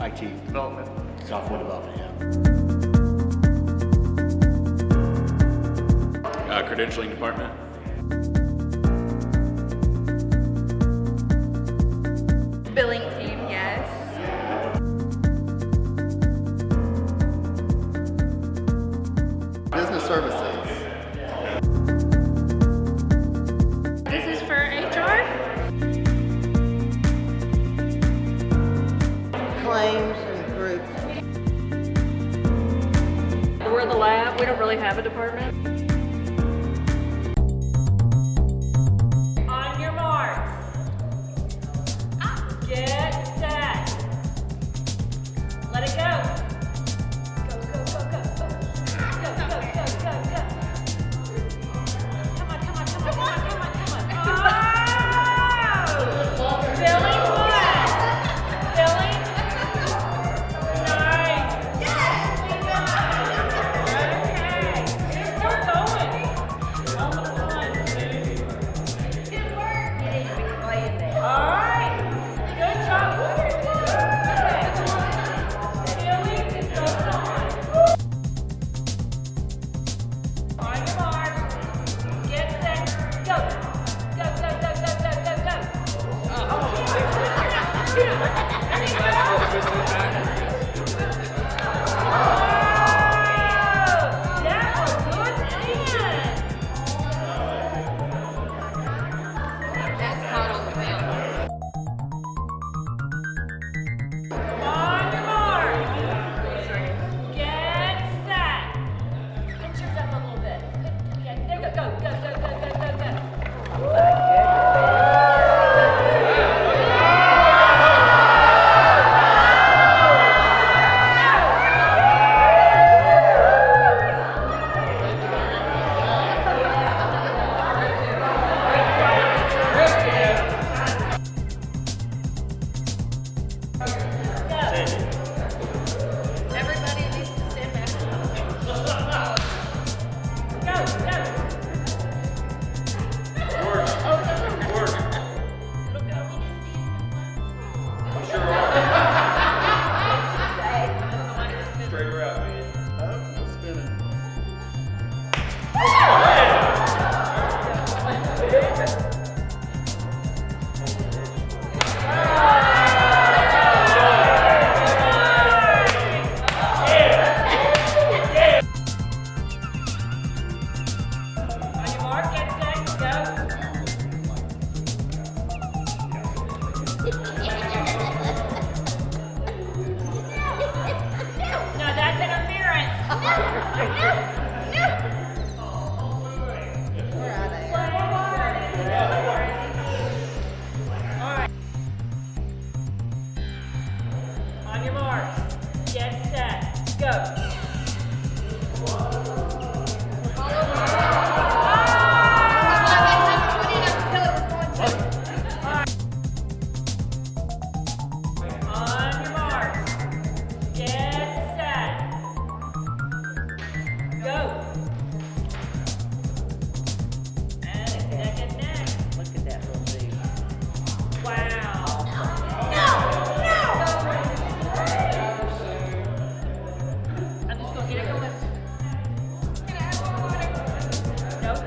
IT Development. software development, yeah. Credentialing department. Billing team, yes. Business services. This is for HR. Claims and groups. We're the lab. We don't really have a department. On your marks. Get set. Let it go. Go, go, go, go. Go, go, go, go, go. Come on, come on, come on, come on, come on, come on. Oh! Billy, what? Billy? Nice. Okay. You're still going. Come on, dude. All right. Good job. Billy, go on. On your mark. Get set. Go. Go, go, go, go, go, go, go. That was good plan. That's caught on the film. On your mark. Get set. Put yours up a little bit. Yeah, there you go. Go, go, go, go, go, go, go. Everybody needs to stand back. Go, go. Straight route, man. Oh, spinning. On your mark, get set, go. No, that's interference. We're out of here. All right. On your marks, get set, go. On your marks, get set, go. And it's neck and neck. Look at that little dude. Wow. I'm just gonna get it going. Nope.